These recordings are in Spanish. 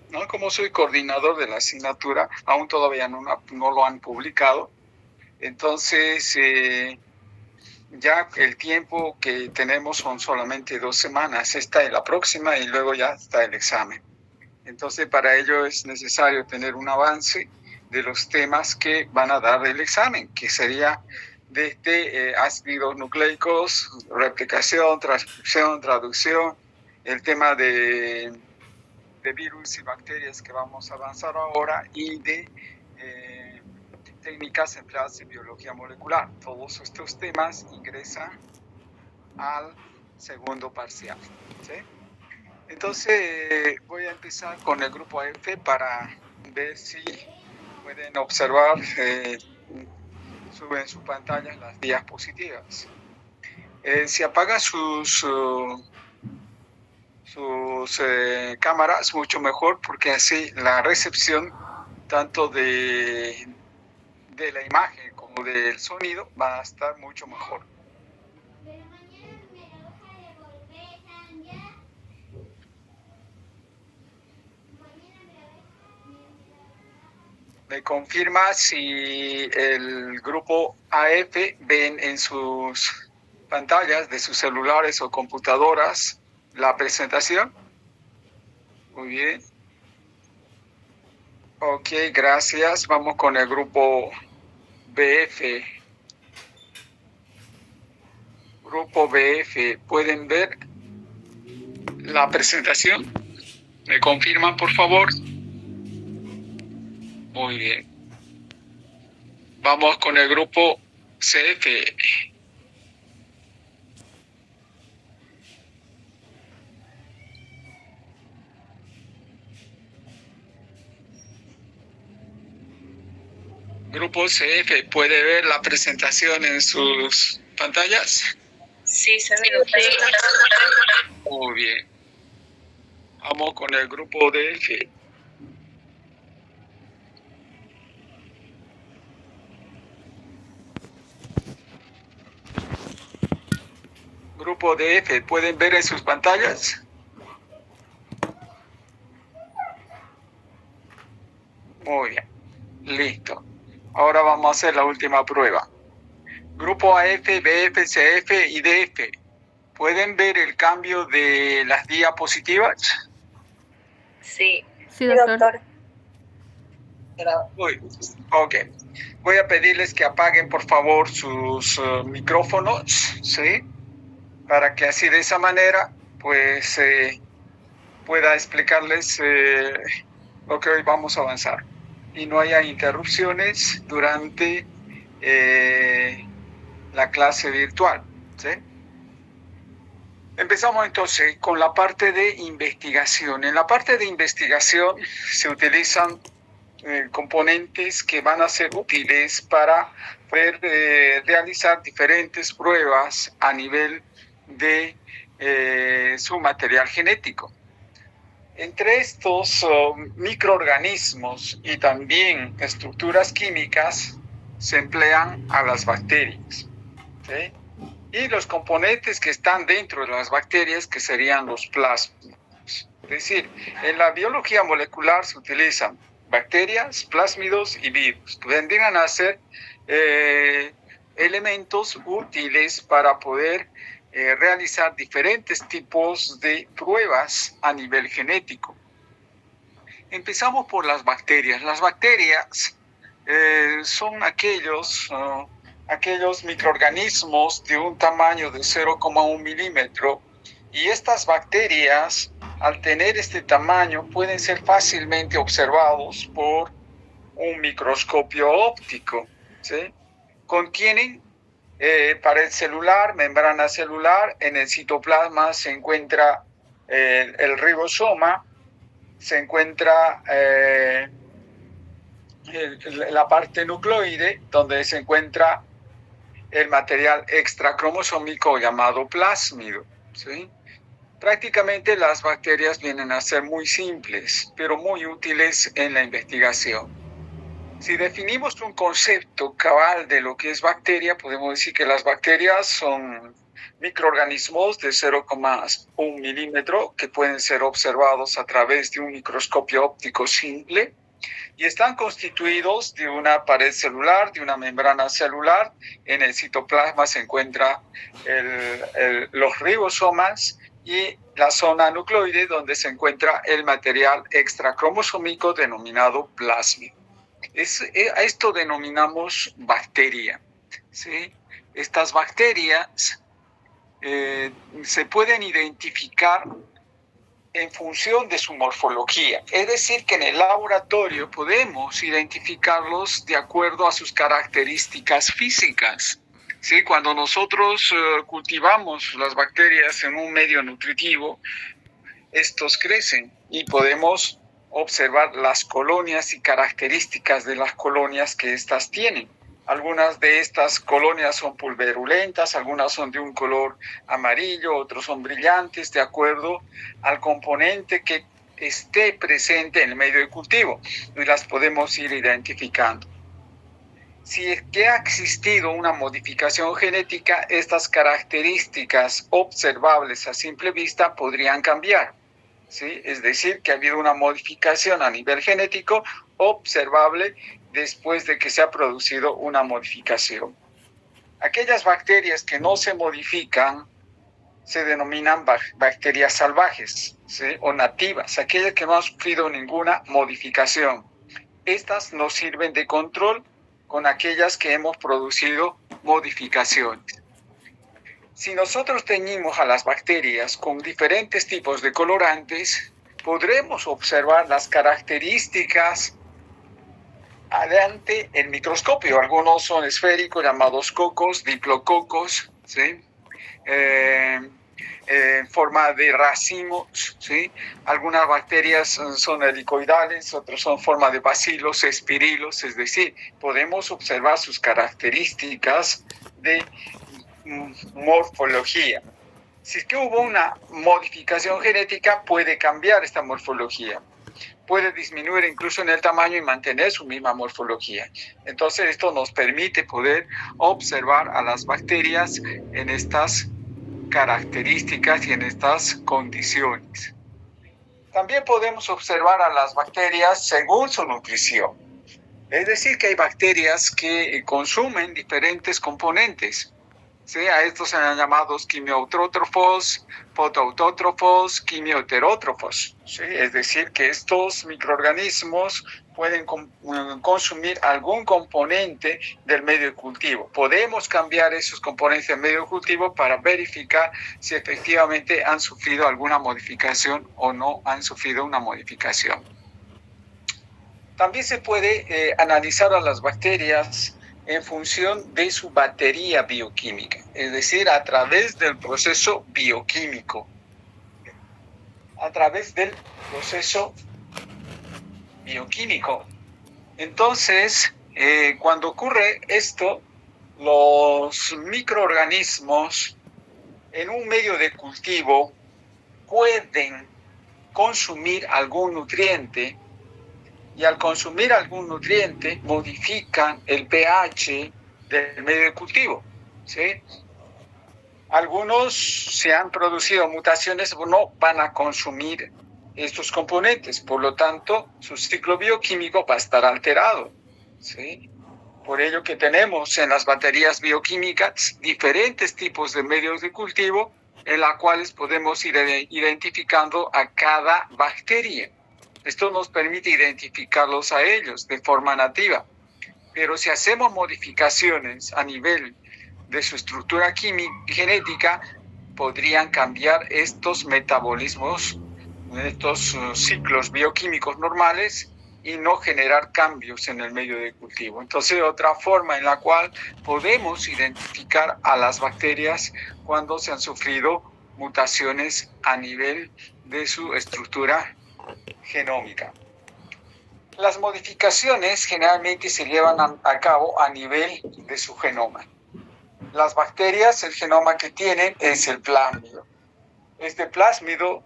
¿no? Como soy coordinador de la asignatura, aún todavía no lo han publicado. Entonces, ya el tiempo que tenemos son solamente 2 semanas. Esta es la próxima y luego ya está el examen. Entonces, para ello es necesario tener un avance de los temas que van a dar el examen, que sería desde ácidos nucleicos, replicación, transcripción, traducción, el tema de virus y bacterias que vamos a avanzar ahora y de técnicas empleadas en biología molecular. Todos estos temas ingresan al segundo parcial, ¿sí? Entonces voy a empezar con el grupo F para ver si pueden observar en su pantalla las diapositivas. Si apagan sus cámaras, mucho mejor, porque así la recepción tanto de la imagen como del sonido va a estar mucho mejor. Me confirma si el grupo AF ven en sus pantallas de sus celulares o computadoras la presentación. Muy bien. Ok, gracias. Vamos con el grupo BF. Grupo BF, ¿pueden ver la presentación? ¿Me confirman, por favor? Muy bien. Vamos con el grupo CF. Grupo CF, ¿puede ver la presentación en sus pantallas? Sí, se ve. Sí. Muy bien. Vamos con el grupo DF. Grupo DF, ¿pueden ver en sus pantallas? Muy bien. Listo. Ahora vamos a hacer la última prueba. Grupo AF, BF, CF y DF. ¿Pueden ver el cambio de las diapositivas? Sí. Sí, doctor. Muy bien. Ok. Voy a pedirles que apaguen, por favor, sus micrófonos, ¿sí? Para que así de esa manera, pues, pueda explicarles lo que hoy vamos a avanzar. Y no haya interrupciones durante la clase virtual, ¿sí? Empezamos entonces con la parte de investigación. En la parte de investigación se utilizan componentes que van a ser útiles para poder realizar diferentes pruebas a nivel de su material genético. Entre estos microorganismos y también estructuras químicas se emplean a las bacterias, ¿sí? Y los componentes que están dentro de las bacterias, que serían los plásmidos. Es decir, en la biología molecular se utilizan bacterias, plásmidos y virus, que vendrían a ser elementos útiles para poder realizar diferentes tipos de pruebas a nivel genético. Empezamos por las bacterias. Las bacterias son aquellos microorganismos de un tamaño de 0,1 milímetro, y estas bacterias, al tener este tamaño, pueden ser fácilmente observados por un microscopio óptico, ¿sí? Contienen pared celular, membrana celular. En el citoplasma se encuentra el ribosoma, se encuentra la parte nucleoide, donde se encuentra el material extracromosómico llamado plásmido, ¿sí? Prácticamente las bacterias vienen a ser muy simples, pero muy útiles en la investigación. Si definimos un concepto cabal de lo que es bacteria, podemos decir que las bacterias son microorganismos de 0,1 milímetro que pueden ser observados a través de un microscopio óptico simple y están constituidos de una pared celular, de una membrana celular. En el citoplasma se encuentran los ribosomas y la zona nucleoide donde se encuentra el material extracromosómico denominado plásmido. A esto denominamos bacteria, ¿sí? Estas bacterias se pueden identificar en función de su morfología. Es decir, que en el laboratorio podemos identificarlos de acuerdo a sus características físicas. ¿Sí? Cuando nosotros cultivamos las bacterias en un medio nutritivo, estos crecen y podemos observar las colonias y características de las colonias que éstas tienen. Algunas de estas colonias son pulverulentas, algunas son de un color amarillo, otros son brillantes, de acuerdo al componente que esté presente en el medio de cultivo, y las podemos ir identificando. Si es que ha existido una modificación genética, estas características observables a simple vista podrían cambiar, ¿sí? Es decir, que ha habido una modificación a nivel genético observable después de que se ha producido una modificación. Aquellas bacterias que no se modifican se denominan bacterias salvajes, ¿sí? O nativas, aquellas que no han sufrido ninguna modificación. Estas nos sirven de control con aquellas que hemos producido modificaciones. Si nosotros teñimos a las bacterias con diferentes tipos de colorantes, podremos observar las características ante el microscopio. Algunos son esféricos, llamados cocos, diplococos, ¿sí? En forma de racimos, ¿sí? Algunas bacterias son helicoidales, otras son en forma de bacilos, espirilos, es decir, podemos observar sus características de morfología. Si es que hubo una modificación genética, puede cambiar esta morfología. Puede disminuir incluso en el tamaño y mantener su misma morfología. Entonces esto nos permite poder observar a las bacterias en estas características y en estas condiciones. También podemos observar a las bacterias según su nutrición. Es decir, que hay bacterias que consumen diferentes componentes. ¿Sí? A estos se han llamado quimiotrótrofos, fotoautótrofos, quimioheterótrofos, ¿sí? Es decir, que estos microorganismos pueden consumir algún componente del medio de cultivo. Podemos cambiar esos componentes del medio de cultivo para verificar si efectivamente han sufrido alguna modificación o no han sufrido una modificación. También se puede analizar a las bacterias en función de su batería bioquímica, es decir, a través del proceso bioquímico. A través del proceso bioquímico. Entonces, cuando ocurre esto, los microorganismos en un medio de cultivo pueden consumir algún nutriente y al consumir algún nutriente modifican el pH del medio de cultivo, ¿sí? Algunos se han producido mutaciones, no van a consumir estos componentes, por lo tanto su ciclo bioquímico va a estar alterado, ¿sí? Por ello que tenemos en las baterías bioquímicas diferentes tipos de medios de cultivo en los cuales podemos ir identificando a cada bacteria. Esto nos permite identificarlos a ellos de forma nativa. Pero si hacemos modificaciones a nivel de su estructura genética, podrían cambiar estos metabolismos, estos ciclos bioquímicos normales y no generar cambios en el medio de cultivo. Entonces, otra forma en la cual podemos identificar a las bacterias cuando se han sufrido mutaciones a nivel de su estructura genómica. Las modificaciones generalmente se llevan a cabo a nivel de su genoma. Las bacterias, el genoma que tienen es el plásmido. Este plásmido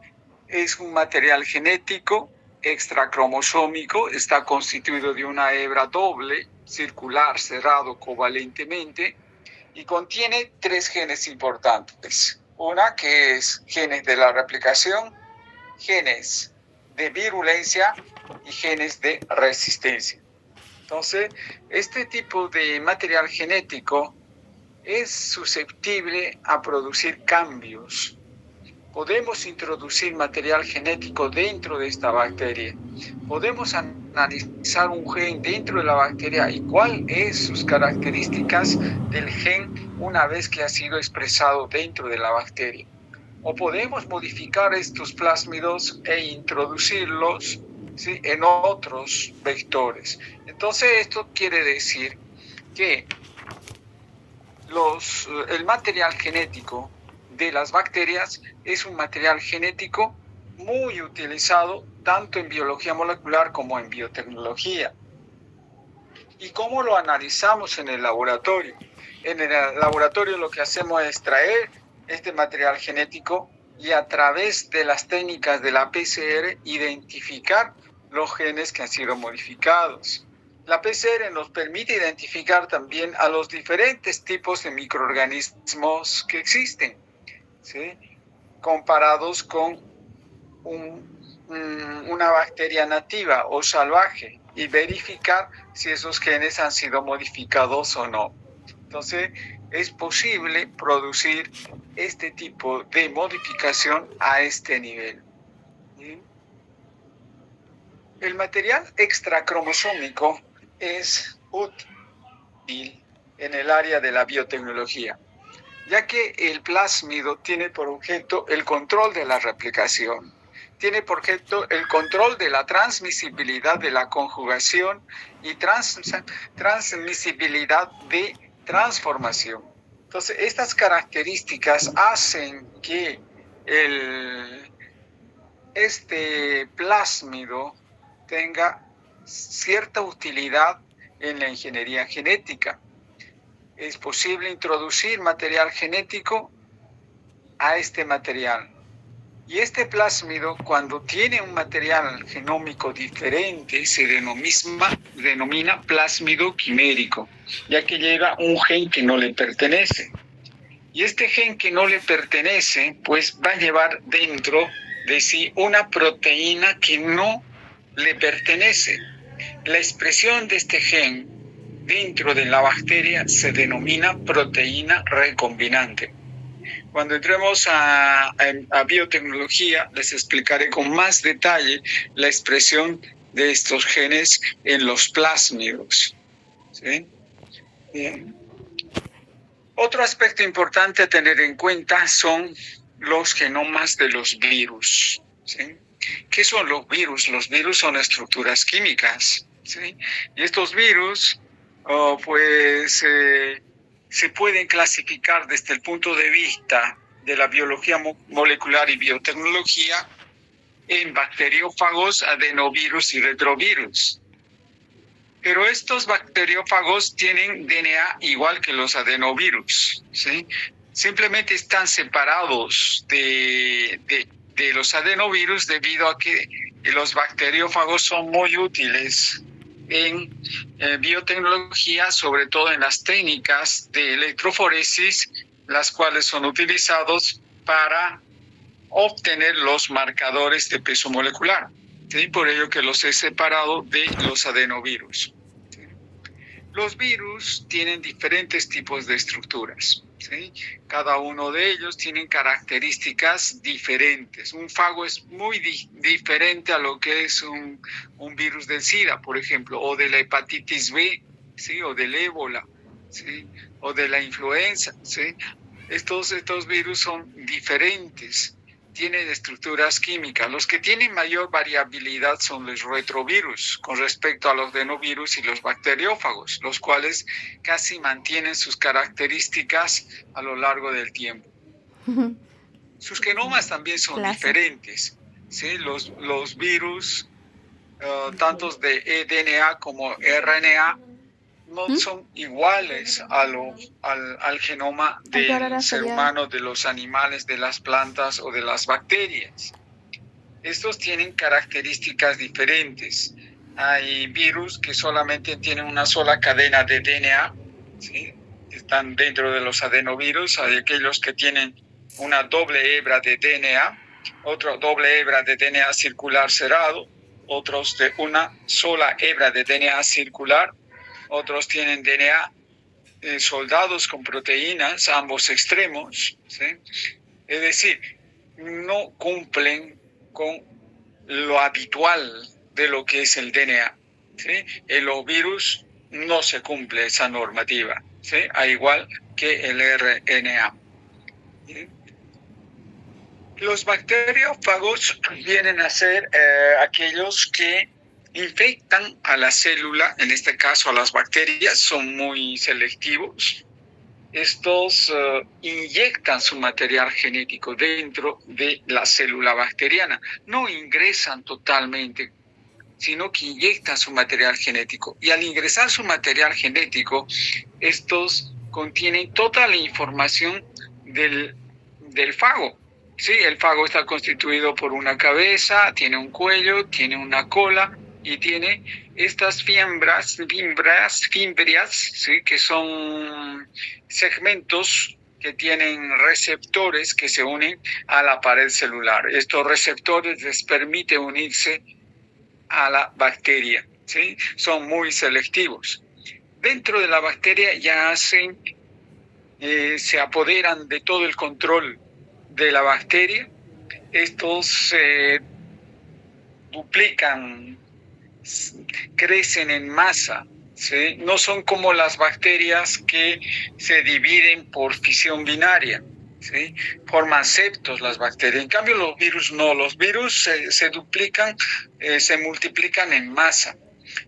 es un material genético extracromosómico, está constituido de una hebra doble, circular, cerrado covalentemente, y contiene 3 genes importantes. Una que es genes de la replicación, genes de virulencia y genes de resistencia. Entonces, este tipo de material genético es susceptible a producir cambios. Podemos introducir material genético dentro de esta bacteria. Podemos analizar un gen dentro de la bacteria y cuáles son sus características del gen una vez que ha sido expresado dentro de la bacteria. O podemos modificar estos plásmidos e introducirlos, ¿sí?, en otros vectores. Entonces, esto quiere decir que el material genético de las bacterias es un material genético muy utilizado tanto en biología molecular como en biotecnología. ¿Y cómo lo analizamos en el laboratorio? En el laboratorio lo que hacemos es extraer este material genético y a través de las técnicas de la PCR identificar los genes que han sido modificados. La PCR nos permite identificar también a los diferentes tipos de microorganismos que existen, ¿sí?, comparados con una bacteria nativa o salvaje y verificar si esos genes han sido modificados o no. Entonces, es posible producir este tipo de modificación a este nivel. ¿Sí? El material extracromosómico es útil en el área de la biotecnología, ya que el plásmido tiene por objeto el control de la replicación, tiene por objeto el control de la transmisibilidad de la conjugación y transmisibilidad de transformación. Entonces, estas características hacen que este plásmido tenga cierta utilidad en la ingeniería genética. Es posible introducir material genético a este material. Y este plásmido, cuando tiene un material genómico diferente, se denomina plásmido quimérico, ya que lleva un gen que no le pertenece. Y este gen que no le pertenece, pues va a llevar dentro de sí una proteína que no le pertenece. La expresión de este gen dentro de la bacteria se denomina proteína recombinante. Cuando entremos a biotecnología, les explicaré con más detalle la expresión de estos genes en los plásmidos. ¿Sí? Bien. Otro aspecto importante a tener en cuenta son los genomas de los virus. ¿Sí? ¿Qué son los virus? Los virus son estructuras químicas. ¿Sí? Y estos virus, se pueden clasificar desde el punto de vista de la biología molecular y biotecnología en bacteriófagos, adenovirus y retrovirus. Pero estos bacteriófagos tienen DNA igual que los adenovirus, ¿sí? Simplemente están separados de los adenovirus debido a que los bacteriófagos son muy útiles en biotecnología, sobre todo en las técnicas de electroforesis, las cuales son utilizados para obtener los marcadores de peso molecular. ¿Sí? Por ello que los he separado de los adenovirus. ¿Sí? Los virus tienen diferentes tipos de estructuras. ¿Sí? Cada uno de ellos tiene características diferentes. Un fago es muy diferente a lo que es un virus del SIDA, por ejemplo, o de la hepatitis B, ¿sí?, o del ébola, ¿sí?, o de la influenza. ¿Sí? Estos virus son diferentes, tienen estructuras químicas. Los que tienen mayor variabilidad son los retrovirus con respecto a los adenovirus y los bacteriófagos, los cuales casi mantienen sus características a lo largo del tiempo. Sus genomas también son diferentes. ¿Sí? Los virus, tanto de DNA como RNA, no son iguales al genoma del ser humano, de los animales, de las plantas o de las bacterias. Estos tienen características diferentes. Hay virus que solamente tienen una sola cadena de DNA, ¿sí?, están dentro de los adenovirus. Hay aquellos que tienen una doble hebra de DNA, otra doble hebra de DNA circular cerrado, otros de una sola hebra de DNA circular, otros tienen DNA soldados con proteínas, ambos extremos, ¿sí? Es decir, no cumplen con lo habitual de lo que es el DNA, ¿sí? En los virus no se cumple esa normativa, ¿sí? Al igual que el RNA. ¿Sí? Los bacteriófagos vienen a ser aquellos que infectan a la célula, en este caso a las bacterias, son muy selectivos. Estos inyectan su material genético dentro de la célula bacteriana. No ingresan totalmente, sino que inyectan su material genético. Y al ingresar su material genético, estos contienen toda la información del fago. Sí, el fago está constituido por una cabeza, tiene un cuello, tiene una cola y tiene estas fimbrias, ¿sí? Que son segmentos que tienen receptores que se unen a la pared celular. Estos receptores les permiten unirse a la bacteria, ¿sí? Son muy selectivos. Dentro de la bacteria ya se apoderan de todo el control de la bacteria. Estos se duplican, crecen en masa, ¿sí? No son como las bacterias que se dividen por fisión binaria, ¿sí? Forman septos las bacterias. En cambio, los virus no. Los virus se duplican, se multiplican en masa.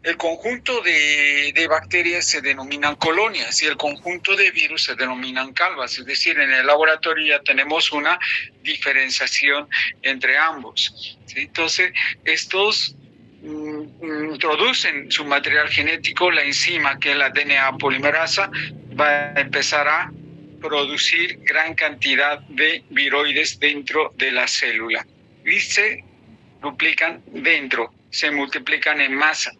El conjunto de bacterias se denominan colonias y el conjunto de virus se denominan calvas. Es decir, en el laboratorio ya tenemos una diferenciación entre ambos, ¿sí? Entonces, estos introducen su material genético, la enzima que es la DNA polimerasa, va a empezar a producir gran cantidad de viroides dentro de la célula y se duplican dentro, se multiplican en masa.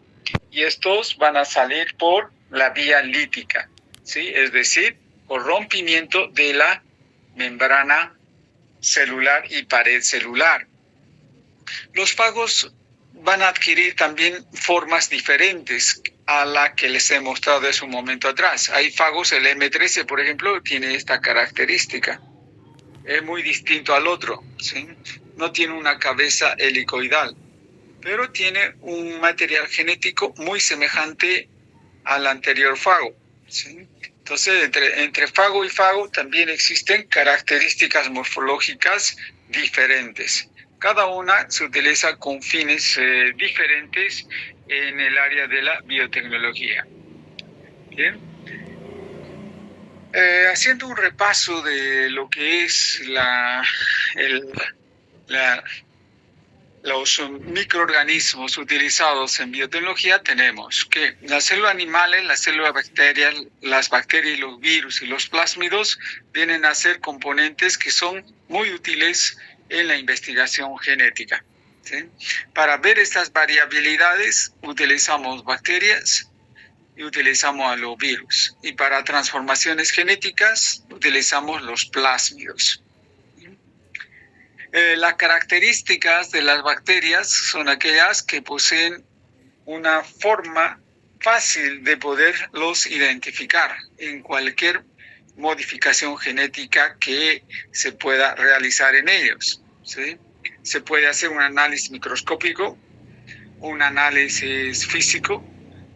Y estos van a salir por la vía lítica, ¿sí? Es decir, por rompimiento de la membrana celular y pared celular. Los fagos van a adquirir también formas diferentes a la que les he mostrado hace un momento atrás. Hay fagos, el M13, por ejemplo, tiene esta característica. Es muy distinto al otro, ¿sí? No tiene una cabeza helicoidal, pero tiene un material genético muy semejante al anterior fago, ¿sí? Entonces, entre fago y fago también existen características morfológicas diferentes. Cada una se utiliza con fines diferentes en el área de la biotecnología. Bien. Haciendo un repaso de lo que es los microorganismos utilizados en biotecnología, tenemos que las células animales, las células bacterias, las bacterias, los virus y los plásmidos vienen a ser componentes que son muy útiles en la investigación genética, ¿sí? Para ver estas variabilidades utilizamos bacterias y utilizamos a los virus. Y para transformaciones genéticas utilizamos los plásmidos. Las características de las bacterias son aquellas que poseen una forma fácil de poderlos identificar en cualquier modificación genética que se pueda realizar en ellos, ¿sí? Se puede hacer un análisis microscópico, un análisis físico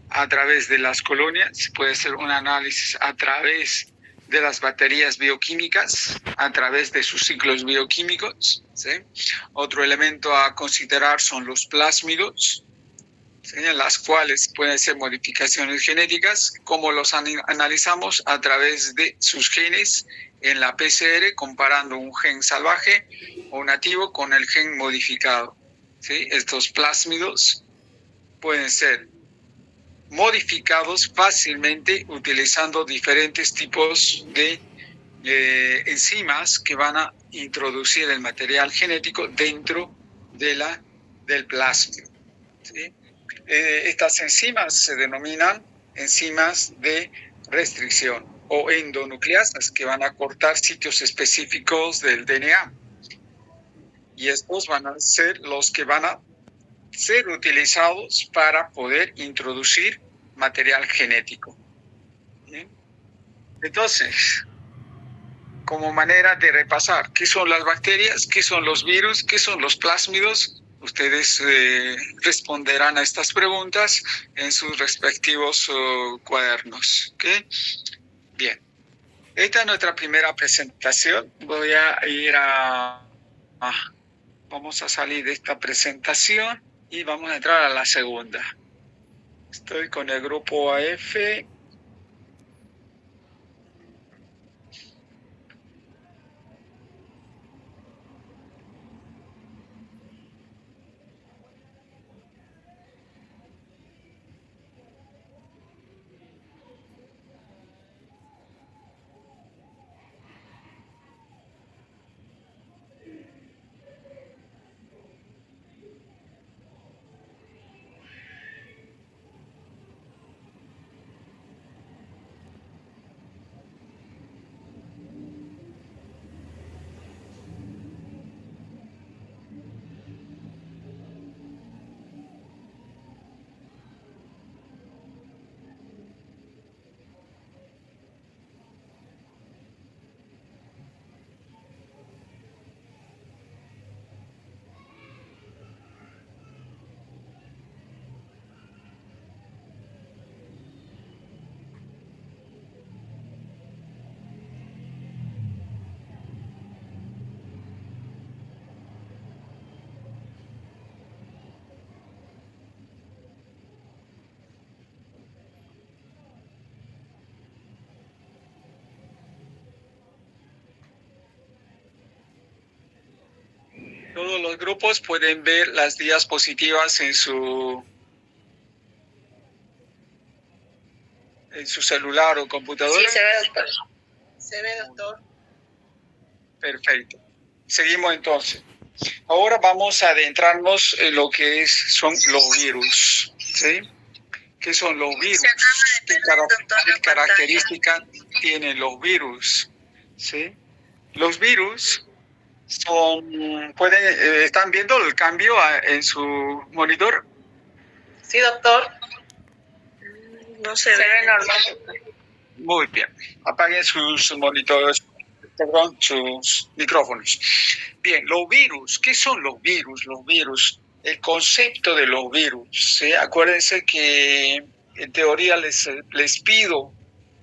a través de las colonias, se puede hacer un análisis a través de las baterías bioquímicas, a través de sus ciclos bioquímicos, ¿sí? Otro elemento a considerar son los plásmidos, ¿sí? En las cuales pueden ser modificaciones genéticas. ¿Cómo los analizamos? A través de sus genes en la PCR, comparando un gen salvaje o nativo con el gen modificado, ¿sí? Estos plásmidos pueden ser modificados fácilmente utilizando diferentes tipos de enzimas que van a introducir el material genético dentro del plásmido, ¿sí? Estas enzimas se denominan enzimas de restricción. o endonucleasas que van a cortar sitios específicos del DNA. Y estos van a ser los que van a ser utilizados para poder introducir material genético. ¿Bien? Entonces, como manera de repasar, ¿qué son las bacterias? ¿Qué son los virus? ¿Qué son los plásmidos? Ustedes responderán a estas preguntas en sus respectivos cuadernos. ¿Okay? Bien, esta es nuestra primera presentación. Voy a ir vamos a salir de esta presentación y vamos a entrar a la segunda. Estoy con el grupo AF. Todos los grupos pueden ver las diapositivas en su celular o computadora. Sí, se ve, doctor. Se ve, doctor. Perfecto. Seguimos entonces. Ahora vamos a adentrarnos en lo que son los virus. ¿Sí? ¿Qué son los virus? ¿Qué características tienen los virus? ¿Sí? Los virus ¿están viendo el cambio en su monitor? Sí, doctor. No se ve normal. Muy bien. Apaguen sus monitores, perdón, sus micrófonos. Bien, los virus. ¿Qué son los virus? Los virus, el concepto de los virus. ¿Sí? Acuérdense que en teoría les pido,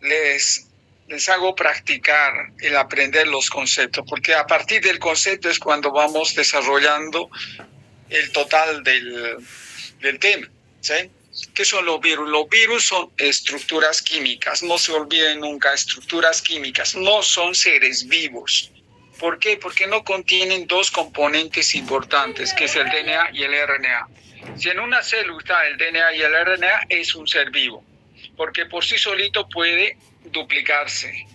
les hago practicar el aprender los conceptos, porque a partir del concepto es cuando vamos desarrollando el total del tema. ¿Sí? ¿Qué son los virus? Los virus son estructuras químicas. No se olviden nunca, estructuras químicas. No son seres vivos. ¿Por qué? Porque no contienen dos componentes importantes, que es el DNA y el RNA. Si en una célula está el DNA y el RNA, es un ser vivo, porque por sí solito puede duplicarse,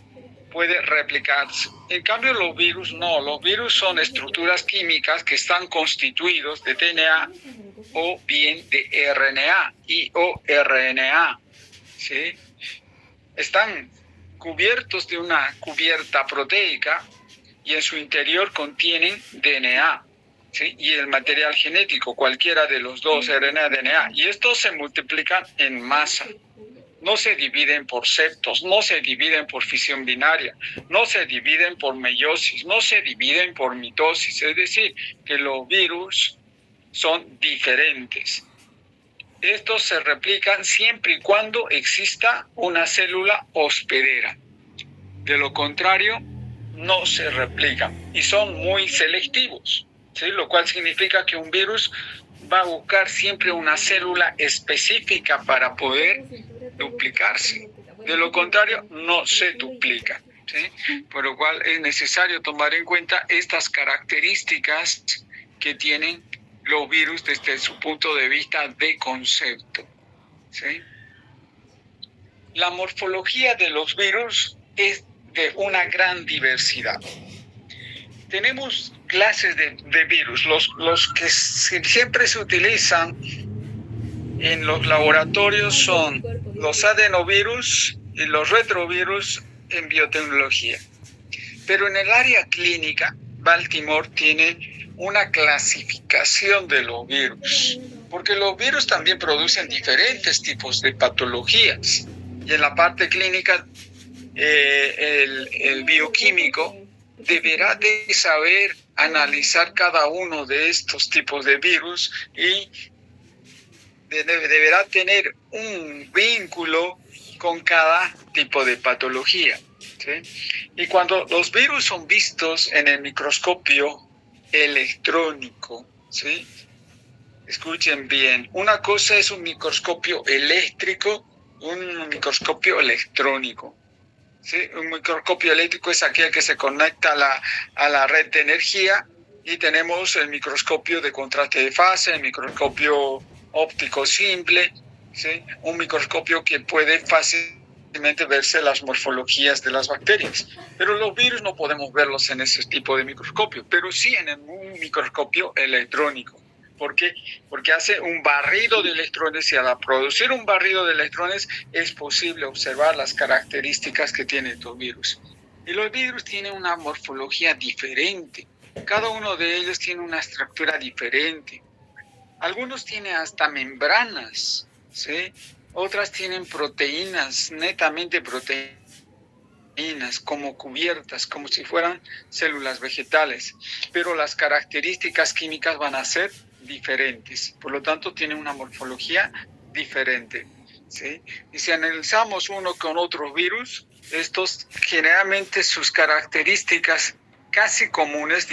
puede replicarse. En cambio, los virus no. Los virus son estructuras químicas que están constituidos de DNA o bien de RNA o RNA. ¿Sí? Están cubiertos de una cubierta proteica y en su interior contienen DNA. ¿Sí? Y el material genético, cualquiera de los dos, RNA, DNA. Y estos se multiplican en masa. No se dividen por septos, no se dividen por fisión binaria, no se dividen por meiosis, no se dividen por mitosis. Es decir, que los virus son diferentes. Estos se replican siempre y cuando exista una célula hospedera. De lo contrario, no se replican y son muy selectivos. ¿Sí? Lo cual significa que un virus va a buscar siempre una célula específica para poder duplicarse. De lo contrario, no se duplican. ¿Sí? Por lo cual es necesario tomar en cuenta estas características que tienen los virus desde su punto de vista de concepto. ¿Sí? La morfología de los virus es de una gran diversidad. Tenemos clases de virus, los que siempre se utilizan en los laboratorios son los adenovirus y los retrovirus en biotecnología. Pero en el área clínica, Baltimore tiene una clasificación de los virus, porque los virus también producen diferentes tipos de patologías. Y en la parte clínica, el bioquímico deberá de saber analizar cada uno de estos tipos de virus y deberá tener un vínculo con cada tipo de patología, ¿sí? Y cuando los virus son vistos en el microscopio electrónico, ¿sí? Escuchen bien, una cosa es un microscopio eléctrico, un microscopio electrónico. ¿Sí? Un microscopio eléctrico es aquel que se conecta a la red de energía, y tenemos el microscopio de contraste de fase, el microscopio óptico simple, ¿sí? Un microscopio que puede fácilmente verse las morfologías de las bacterias. Pero los virus no podemos verlos en ese tipo de microscopio, pero sí en un microscopio electrónico. ¿Por qué? Porque hace un barrido de electrones, y al producir un barrido de electrones es posible observar las características que tienen estos virus. Y los virus tienen una morfología diferente. Cada uno de ellos tiene una estructura diferente. Algunos tienen hasta membranas, ¿sí? Otras tienen proteínas, netamente proteínas, como cubiertas, como si fueran células vegetales. Pero las características químicas van a ser diferentes, por lo tanto tienen una morfología diferente, ¿sí? Y si analizamos uno con otros virus, estos generalmente sus características casi comunes,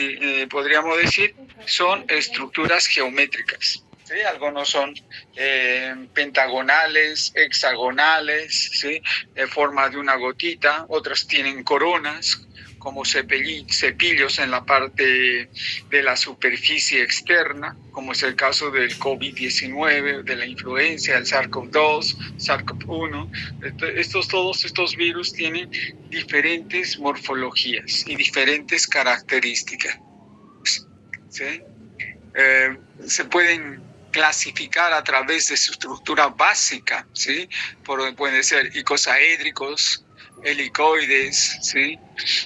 podríamos decir, son estructuras geométricas, ¿sí? Algunos son pentagonales, hexagonales, ¿sí? De forma de una gotita, otros tienen coronas, como cepillos en la parte de la superficie externa, como es el caso del COVID-19, de la influenza, el SARS-CoV-2, SARS-CoV-1. Todos estos virus tienen diferentes morfologías y diferentes características, ¿sí? Se pueden clasificar a través de su estructura básica, ¿sí? Pueden ser icosaédricos, helicoides, ¿sí?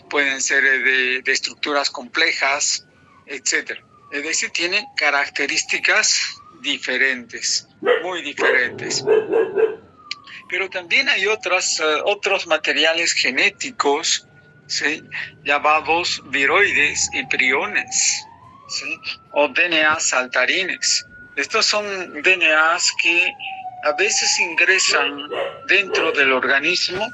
Pueden ser de estructuras complejas, etc. Es decir, tienen características diferentes, muy diferentes. Pero también hay otros materiales genéticos, ¿sí? Llamados viroides y priones, ¿sí? O DNA saltarines. Estos son DNAs que a veces ingresan dentro del organismo,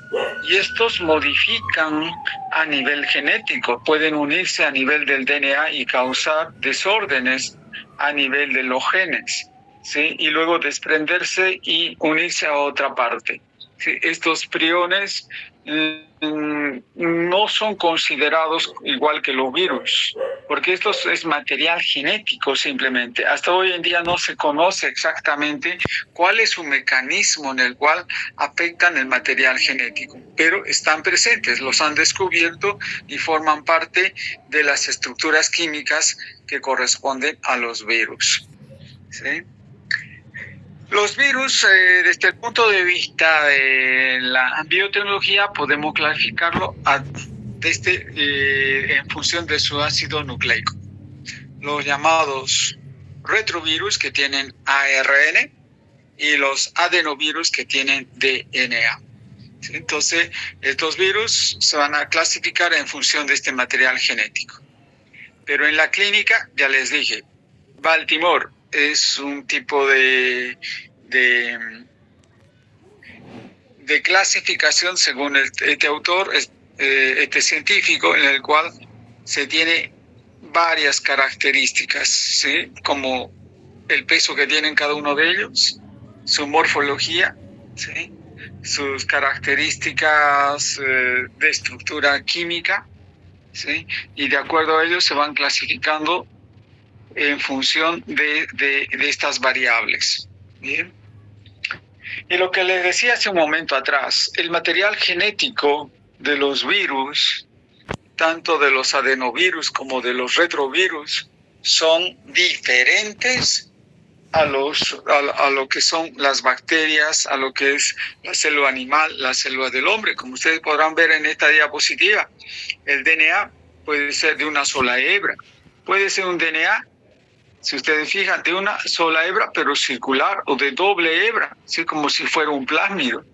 y estos modifican a nivel genético, pueden unirse a nivel del DNA y causar desórdenes a nivel de los genes, ¿sí? Y luego desprenderse y unirse a otra parte, ¿sí? Estos priones no son considerados igual que los virus, porque esto es material genético simplemente. Hasta hoy en día no se conoce exactamente cuál es su mecanismo en el cual afectan el material genético, pero están presentes, los han descubierto y forman parte de las estructuras químicas que corresponden a los virus, ¿sí? Los virus, desde el punto de vista de la biotecnología, podemos clasificarlo en función de su ácido nucleico. Los llamados retrovirus, que tienen ARN, y los adenovirus, que tienen DNA. ¿Sí? Entonces, estos virus se van a clasificar en función de este material genético. Pero en la clínica, ya les dije, Baltimore es un tipo de clasificación según este autor, este científico, en el cual se tiene varias características, ¿sí? Como el peso que tienen cada uno de ellos, su morfología, ¿sí? Sus características de estructura química, ¿sí? Y de acuerdo a ello se van clasificando en función de estas variables. Bien. Y lo que les decía hace un momento atrás, el material genético de los virus, tanto de los adenovirus como de los retrovirus, son diferentes a lo que son las bacterias, a lo que es la célula animal, la célula del hombre. Como ustedes podrán ver en esta diapositiva, el DNA puede ser de una sola hebra. Puede ser un DNA, si ustedes fijan, de una sola hebra, pero circular, o de doble hebra, así como si fuera un plásmido.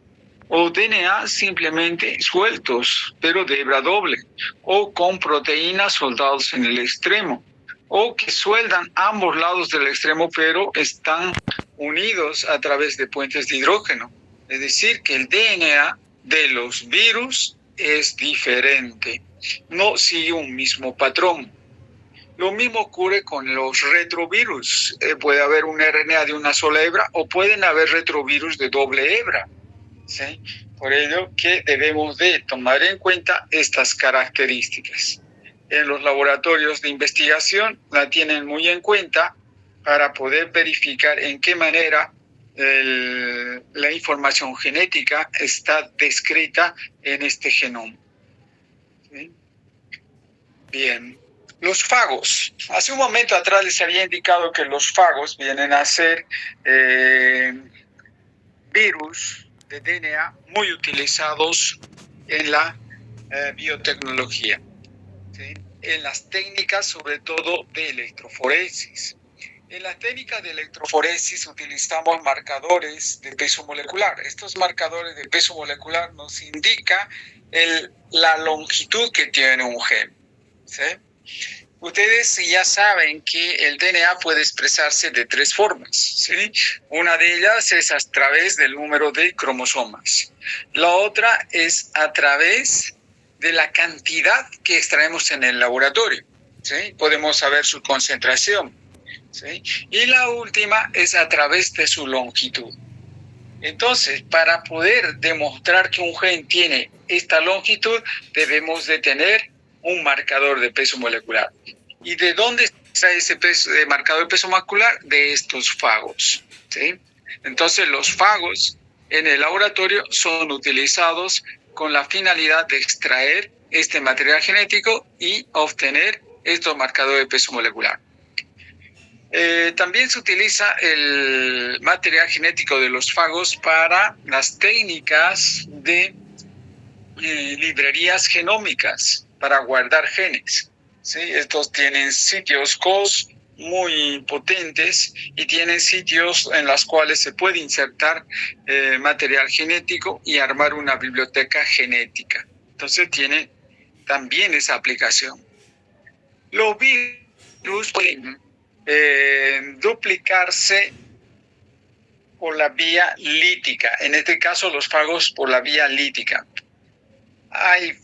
O DNA simplemente sueltos, pero de hebra doble, o con proteínas soldados en el extremo, o que sueldan ambos lados del extremo, pero están unidos a través de puentes de hidrógeno. Es decir, que el DNA de los virus es diferente, no sigue un mismo patrón. Lo mismo ocurre con los retrovirus. Puede haber un RNA de una sola hebra o pueden haber retrovirus de doble hebra. ¿Sí? Por ello que debemos de tomar en cuenta estas características. En los laboratorios de investigación la tienen muy en cuenta para poder verificar en qué manera la información genética está descrita en este genoma. ¿Sí? Bien. Los fagos. Hace un momento atrás les había indicado que los fagos vienen a ser virus de DNA muy utilizados en la biotecnología, ¿sí? En las técnicas sobre todo de electroforesis. En las técnicas de electroforesis utilizamos marcadores de peso molecular. Estos marcadores de peso molecular nos indican la longitud que tiene un gen, ¿sí? Ustedes ya saben que el DNA puede expresarse de tres formas, ¿sí? Una de ellas es a través del número de cromosomas. La otra es a través de la cantidad que extraemos en el laboratorio, ¿sí? Podemos saber su concentración, ¿sí? Y la última es a través de su longitud. Entonces, para poder demostrar que un gen tiene esta longitud, debemos de tener un marcador de peso molecular. ¿Y de dónde está ese marcador de peso molecular? De estos fagos, ¿sí? Entonces, los fagos en el laboratorio son utilizados con la finalidad de extraer este material genético y obtener estos marcadores de peso molecular. También se utiliza el material genético de los fagos para las técnicas de librerías genómicas para guardar genes, ¿sí? Estos tienen sitios COS muy potentes y tienen sitios en los cuales se puede insertar material genético y armar una biblioteca genética. Entonces tiene también esa aplicación. Los virus pueden duplicarse por la vía lítica, en este caso los fagos por la vía lítica. Hay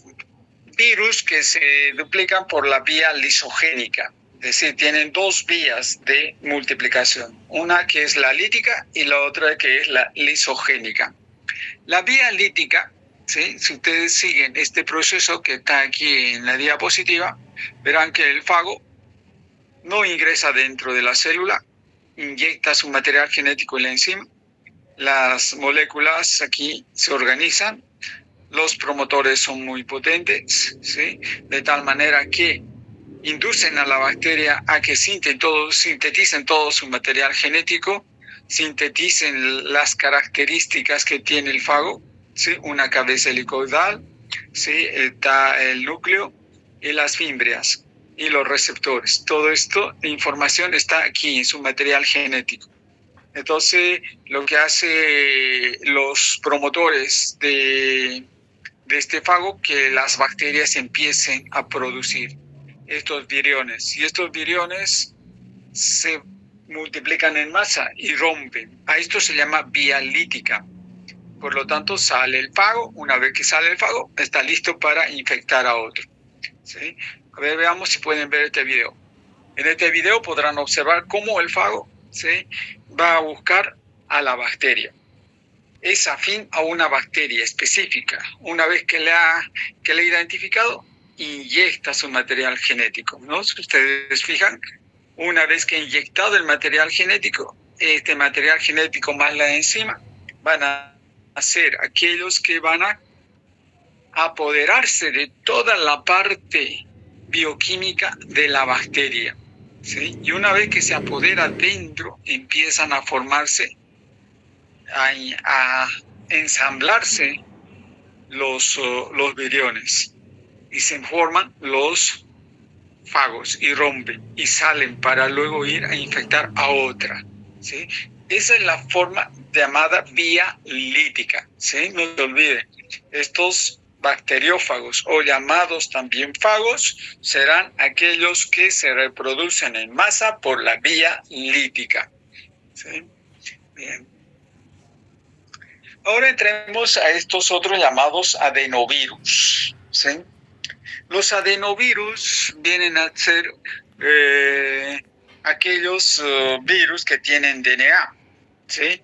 virus que se duplican por la vía lisogénica, es decir, tienen dos vías de multiplicación, una que es la lítica y la otra que es la lisogénica. La vía lítica, ¿sí? Si ustedes siguen este proceso que está aquí en la diapositiva, verán que el fago no ingresa dentro de la célula, inyecta su material genético en la enzima, las moléculas aquí se organizan, los promotores son muy potentes, ¿sí? De tal manera que inducen a la bacteria a que sinteticen todo su material genético, sinteticen las características que tiene el fago, ¿sí? Una cabeza helicoidal, ¿sí? Está el núcleo y las fimbrias y los receptores. Todo esto, la información está aquí en su material genético. Entonces, lo que hace los promotores de este fago, que las bacterias empiecen a producir estos viriones. Y estos viriones se multiplican en masa y rompen. A esto se llama vía lítica. Por lo tanto, sale el fago. Una vez que sale el fago, está listo para infectar a otro, ¿sí? A ver, veamos si pueden ver este video. En este video podrán observar cómo el fago, ¿sí? Va a buscar a la bacteria. Es afín a una bacteria específica. Una vez que le ha identificado, inyecta su material genético, ¿no? Si ustedes fijan, una vez que ha inyectado el material genético, este material genético más la enzima van a ser aquellos que van a apoderarse de toda la parte bioquímica de la bacteria. ¿sí? Y una vez que se apodera dentro, empiezan a formarse, a ensamblarse los viriones y se forman los fagos y rompen y salen para luego ir a infectar a otra, ¿sí? Esa es la forma llamada vía lítica, ¿sí? No se olviden, estos bacteriófagos o llamados también fagos serán aquellos que se reproducen en masa por la vía lítica, ¿sí? Bien. Ahora entremos a estos otros llamados adenovirus, ¿sí? Los adenovirus vienen a ser aquellos virus que tienen DNA, ¿sí?